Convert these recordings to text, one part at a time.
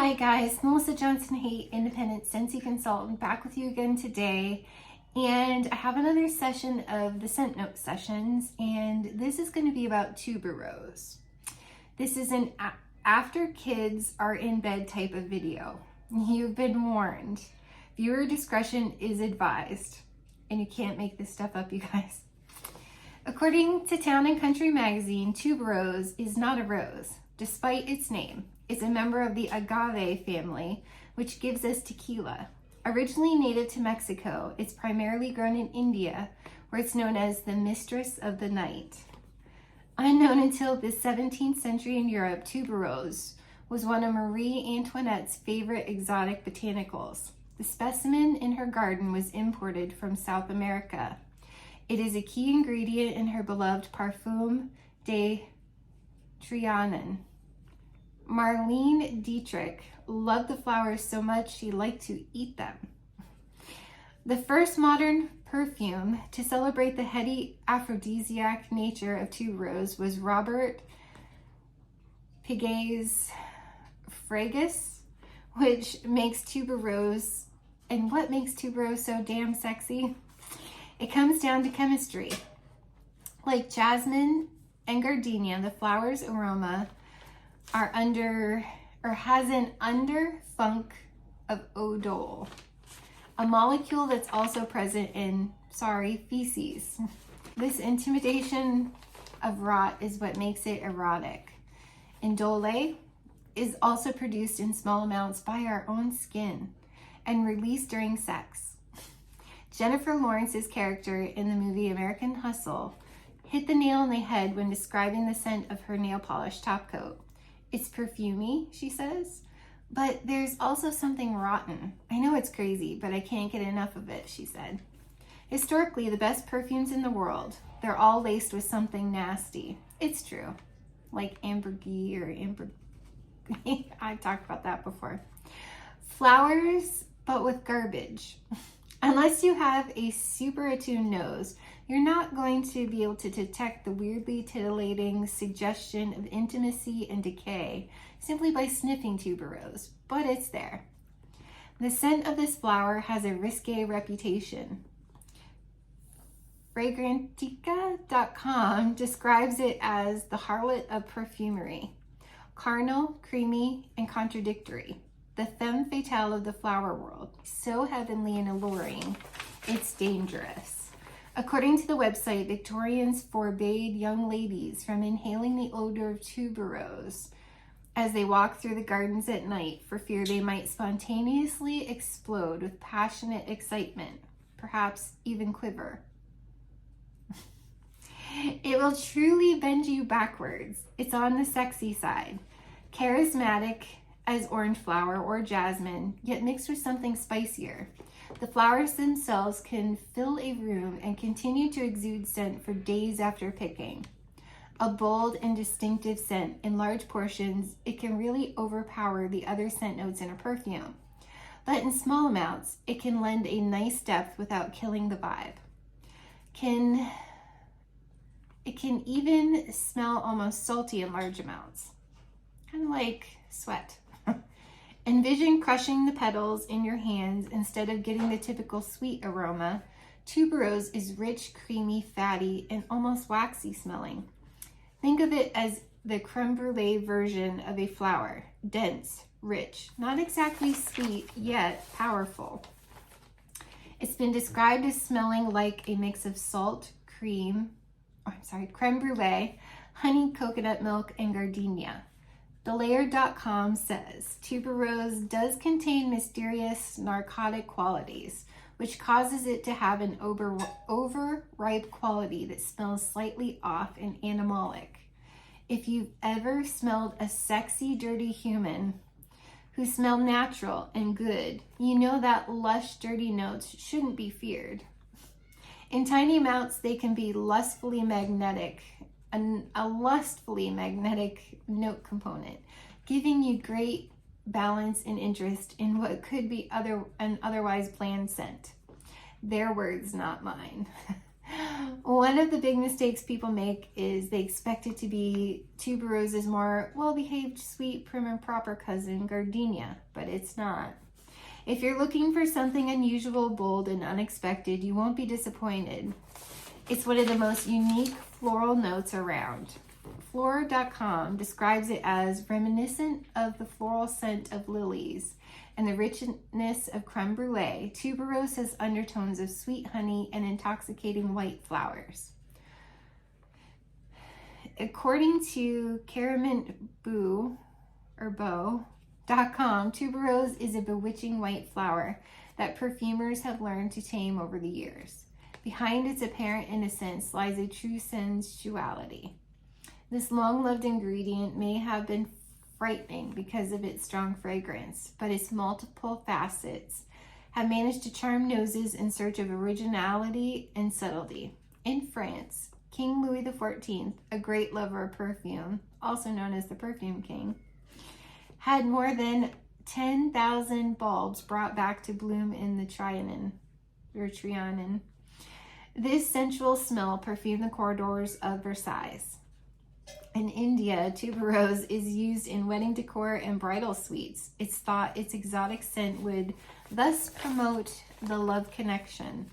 Hi guys, Melissa Johnson-Haight, independent Scentsy consultant, back with you again today. And I have another session of the Scent Note sessions, and this is going to be about tuberose. This is an after kids are in bed type of video. You've been warned. Viewer discretion is advised. And you can't make this stuff up, you guys. According to Town & Country magazine, tuberose is not a rose, despite its name. It's a member of the agave family, which gives us tequila. Originally native to Mexico, it's primarily grown in India, where it's known as the mistress of the night. Unknown until the 17th century in Europe, tuberose was one of Marie Antoinette's favorite exotic botanicals. The specimen in her garden was imported from South America. It is a key ingredient in her beloved Parfum de Trianon. Marlene Dietrich loved the flowers so much she liked to eat them. The first modern perfume to celebrate the heady aphrodisiac nature of tuberose was Robert Piguet's Fragrance, which makes tuberose. And what makes tuberose so damn sexy? It comes down to chemistry. Like jasmine and gardenia, the flower's aroma has an under-funk of odol, a molecule that's also present in, feces. This intimidation of rot is what makes it erotic. Indole is also produced in small amounts by our own skin and released during sex. Jennifer Lawrence's character in the movie American Hustle hit the nail on the head when describing the scent of her nail polish top coat. It's perfumey, she says, but there's also something rotten. I know it's crazy, but I can't get enough of it, she said. Historically, the best perfumes in the world, they're all laced with something nasty. It's true, like ambergris or I've talked about that before. Flowers, but with garbage. Unless you have a super attuned nose, you're not going to be able to detect the weirdly titillating suggestion of intimacy and decay simply by sniffing tuberose, but it's there. The scent of this flower has a risqué reputation. Fragrantica.com describes it as the harlot of perfumery, carnal, creamy, and contradictory. The femme fatale of the flower world, so heavenly and alluring, it's dangerous. According to the website, Victorians forbade young ladies from inhaling the odor of tuberose as they walk through the gardens at night for fear they might spontaneously explode with passionate excitement, perhaps even quiver. It will truly bend you backwards. It's on the sexy side. Charismatic as orange flower or jasmine, yet mixed with something spicier. The flowers themselves can fill a room and continue to exude scent for days after picking. A bold and distinctive scent in large portions, it can really overpower the other scent notes in a perfume. But in small amounts, it can lend a nice depth without killing the vibe. It can even smell almost salty in large amounts, kind of like sweat. Envision crushing the petals in your hands instead of getting the typical sweet aroma. Tuberose is rich, creamy, fatty, and almost waxy smelling. Think of it as the creme brulee version of a flower. Dense, rich, not exactly sweet, yet powerful. It's been described as smelling like a mix of creme brulee, honey, coconut milk, and gardenia. TheLayer.com says, tuberose does contain mysterious narcotic qualities, which causes it to have an overripe quality that smells slightly off and animalic. If you've ever smelled a sexy, dirty human who smelled natural and good, you know that lush, dirty notes shouldn't be feared. In tiny amounts, they can be lustfully magnetic, a lustfully magnetic note component, giving you great balance and interest in what could be an otherwise bland scent. Their words, not mine. One of the big mistakes people make is they expect it to be tuberose's more well-behaved, sweet, prim and proper cousin, gardenia, but it's not. If you're looking for something unusual, bold, and unexpected, you won't be disappointed. It's one of the most unique floral notes around. Flora.com describes it as reminiscent of the floral scent of lilies and the richness of creme brulee. Tuberose has undertones of sweet honey and intoxicating white flowers. According to Bow.com, tuberose is a bewitching white flower that perfumers have learned to tame over the years. Behind its apparent innocence lies a true sensuality. This long-loved ingredient may have been frightening because of its strong fragrance, but its multiple facets have managed to charm noses in search of originality and subtlety. In France, King Louis XIV, a great lover of perfume, also known as the Perfume King, had more than 10,000 bulbs brought back to bloom in the Trianon. This sensual smell perfumed the corridors of Versailles. In India, tuberose is used in wedding decor and bridal suites. It's thought its exotic scent would thus promote the love connection.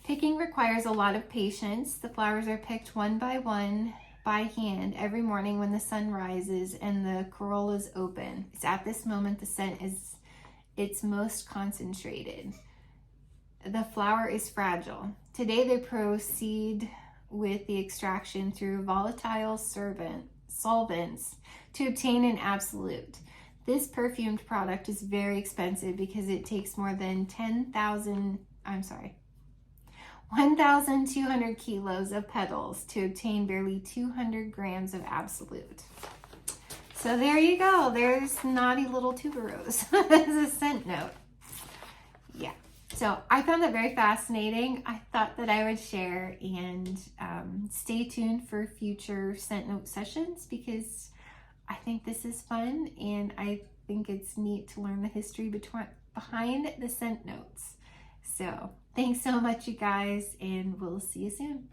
Picking requires a lot of patience. The flowers are picked one by one by hand every morning when the sun rises and the corollas open. It's at this moment the scent is its most concentrated. The flower is fragile. Today they proceed with the extraction through volatile solvents to obtain an absolute. This perfumed product is very expensive because it takes more than 1,200 kilos of petals to obtain barely 200 grams of absolute. So there you go. There's naughty little tuberose as a scent note. Yeah. So I found that very fascinating. I thought that I would share, and stay tuned for future scent note sessions because I think this is fun and I think it's neat to learn the history behind the scent notes. So thanks so much, you guys, and we'll see you soon.